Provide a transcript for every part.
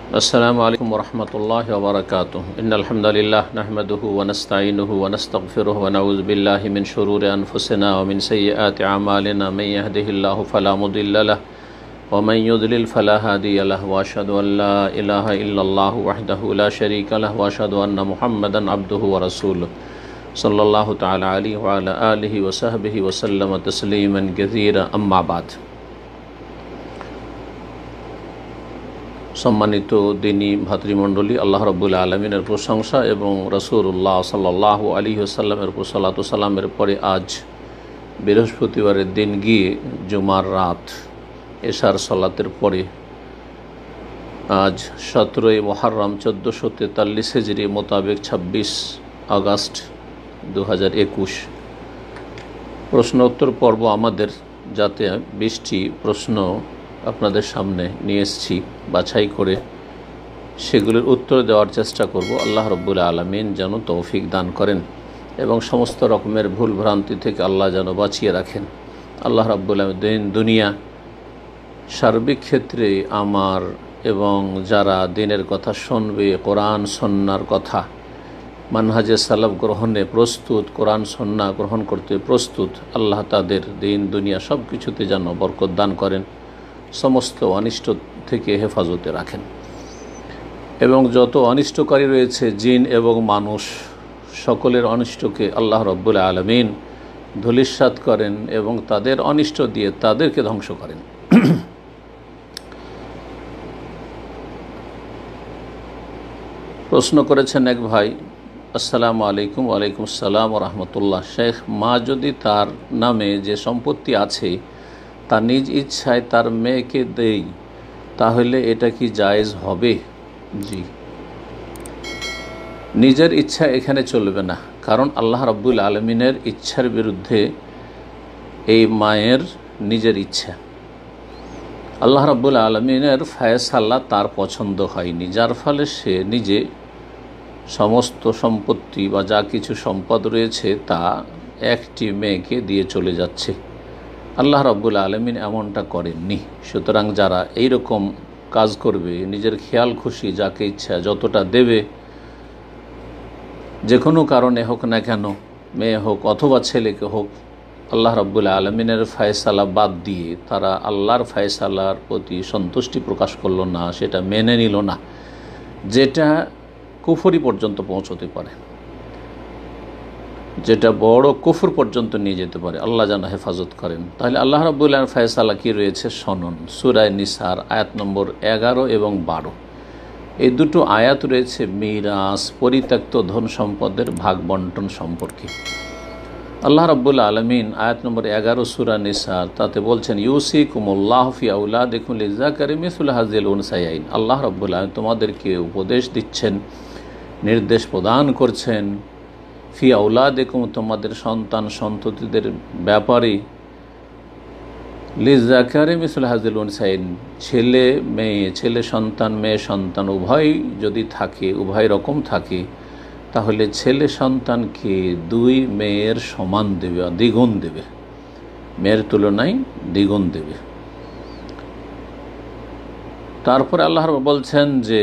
अस्सलामु अलैकुम वरहमतुल्लाहि वबरकातुहू इन्नल हम्दुलिल्लाह नहमदुहु व नस्तईनुहु व नस्तगफिरुहु व नऊज़ु बिल्लाहि मिन शुरूरि अनफुसिना व मिन सय्यिआति अमालिना मन यहदिहिल्लाहु फला मुदिल्ल लहु व मन युद्लिल फला हादिय लहु व अशहदु अन ला इलाहा इल्लल्लाहु वहदहु ला शरीका लहु व अशहदु अन्न मुहम्मदन अब्दुहु व रसूलुहु सल्लल्लाहु तआला अलैहि व अला आलिहि व सहबिहि व सल्लम तस्लीमन कसीरा अम्मा बाद। सम्मानित दीनी भातृमंडলী, আল্লাহ রাব্বুল আলামিনের প্রশংসা এবং রাসূলুল্লাহ সাল্লাল্লাহু আলাইহি ওয়াসাল্লামের উপর সালাতু সালামের পরে আজ বৃহস্পতিবারের দিন গিয়ে জুমার রাত এশার সালাতের পরে আজ 17 মুহররম 1443 হিজরি মোতাবেক 26 আগস্ট 2021 প্রশ্নোত্তর পর্ব আমাদের, যাতে 20টি প্রশ্ন আপনাদের সামনে নিয়ে এসেছি বাছাই করে, সেগুলোর উত্তর দেওয়ার চেষ্টা করব। আল্লাহ রাব্বুল আলামিন যেন তৌফিক দান করেন এবং সমস্ত রকমের ভুল ভ্রান্তি থেকে আল্লাহ যেন বাঁচিয়ে রাখেন। আল্লাহ রাব্বুল আলামিন দুনিয়া সার্বিক ক্ষেত্রে আমার এবং যারা দিনের কথা শুনবে, কোরআন সুন্নাহর কথা মানহাজে সালাফ গ্রহণে প্রস্তুত, কোরআন সুন্নাহ গ্রহণ করতে প্রস্তুত, আল্লাহ তাদের দিন দুনিয়া সব কিছুতে যেন বরকত দান করেন, সমস্ত অনিষ্ট থেকে হেফাজতে রাখেন এবং যত অনিষ্টকারী রয়েছে জিন এবং মানুষ, সকলের অনিষ্টকে আল্লাহ রাব্বুল আলামিন ধূলিসাৎ করেন এবং তাদের অনিষ্ট দিয়ে তাদেরকে ধ্বংস করেন। প্রশ্ন করেছেন এক ভাই, আসসালামু আলাইকুম। ওয়ালাইকুম আসসালাম ওয়া রাহমাতুল্লাহ। শেখ, মা যদি তার নামে যে সম্পত্তি আছে তা নিজ ইচ্ছায় তার মেয়েকে দেই, তাহলে এটা কি জায়েজ হবে? জি, নিজের ইচ্ছা এখানে চলবে না, কারণ আল্লাহ রাব্বুল আলামিনের ইচ্ছার বিরুদ্ধে এই মায়ের নিজের ইচ্ছা। আল্লাহ রাব্বুল আলামিনের ফয়সালা তার পছন্দ হয়নি, যার ফলে সে নিজে সমস্ত সম্পত্তি বা যা কিছু সম্পদ রয়েছে তা একটি মেয়েকে দিয়ে চলে যাচ্ছে। আল্লাহ রাব্বুল আলামিন এমনটা করেননি। সুতরাং যারা এই রকম কাজ করবে, নিজের খেয়াল খুশি যাকে ইচ্ছা যতটা দেবে, যে কোনো কারণে হোক না কেন, মেয়ে হোক অথবা ছেলেকে হোক, আল্লাহ রাব্বুল আলামিনের ফয়সালা বাদ দিয়ে তারা আল্লাহর ফয়সালার প্রতি সন্তুষ্টি প্রকাশ করলো না, সেটা মেনে নিল না, যেটা কুফরি পর্যন্ত পৌঁছতে পারে, যেটা বড় কুফর পর্যন্ত নিয়ে যেতে পারে। আল্লাহ যেন হেফাজত করেন। তাহলে আল্লাহ রাব্বুল আলামিনের ফয়সালা কি রয়েছে শুনুন। সূরা নিসার আয়াত নম্বর 11 এবং 12, এই দুটো আয়াত রয়েছে মিরাস, পরিত্যক্ত ধন সম্পদের ভাগ বন্টন সম্পর্কে। আল্লাহ রাব্বুল আলামিন আয়াত নম্বর 11 সূরা নিসার, তাতে বলছেন ইউসিকুমুল্লাহু ফি আওলাদিকুম লিযাকারি মিসলু হাযিল উনসায়াইন। আল্লাহ রাব্বুল আলামিন তোমাদেরকে উপদেশ দিচ্ছেন, নির্দেশ প্রদান করছেন, ফি আওলাদিকুম তোমাদের সন্তান সন্ততিদের ব্যাপারে, লিযাকারি মিসলু হাযিল উনসায়াইন ছেলে মেয়ে, ছেলে সন্তান মেয়ে সন্তান উভয় যদি থাকে, উভয় রকম থাকে, তাহলে ছেলে সন্তানকে দুই মেয়ের সমান দেবে, দ্বিগুণ দেবে, মেয়ের তুলনায় দ্বিগুণ দেবে। তারপরে আল্লাহ বলছেন যে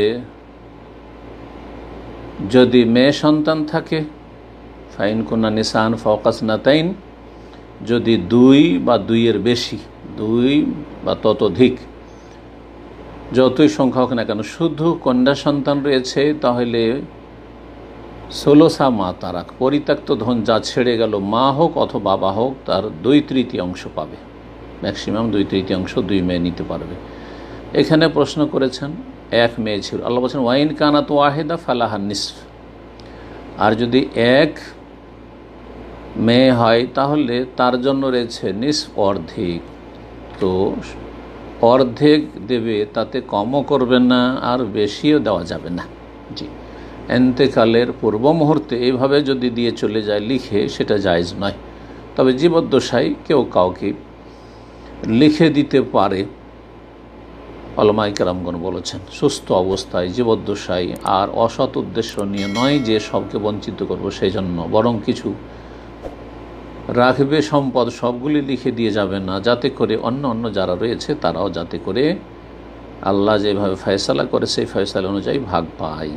যদি মেয়ে সন্তান থাকে, ফাইন কুনা নিসান ফাওকাসনাতাইন, যদি দুই বা দুইয়ের বেশি, দুই বা ততোধিক, যতই সংখ্যা হোক না কেন, শুধু কন্যা সন্তান রয়েছে, তাহলে ষোলসা মা তারাক, পরিত্যক্ত ধন যা ছেড়ে গেল, মা হোক অথবা বাবা হোক, তার 2/3 পাবে, ম্যাক্সিমাম 2/3 দুই মেয়ে নিতে পারবে। এখানে প্রশ্ন করেছেন এক মেয়ে ছিল, আল্লাহ বলছেন ওয়াইন কানাত ওয়াহিদা ফালাহান নিসফ, আর যদি এক মেয়ে হয় তাহলে তার জন্য রয়েছে নিসফ, অর্ধেক। তো অর্ধেক দেবে, তাতে কমও করবে না আর বেশিও দেওয়া যাবে না। জি, এন্তেকালের পূর্ব মুহূর্তে এইভাবে যদি দিয়ে চলে যায় লিখে, সেটা জায়েজ নয়। তবে জীবদ্দশায় কেউ কাউকে লিখে দিতে পারে, উলামায়ে কেরামগণ বলেছেন, সুস্থ অবস্থায় জীবদ্দশায়, আর অসৎ উদ্দেশ্য নিয়ে নয় যে সবকে বঞ্চিত করব সেই জন্য, বরং কিছু রাখবে সম্পদ, সবগুলি লিখে দিয়ে যাবে না, যাতে করে অন্য অন্য যারা রয়েছে তারাও যাতে করে আল্লাহ যেভাবে ফয়সালা করে সেই ফয়সালা অনুযায়ী ভাগ পাই।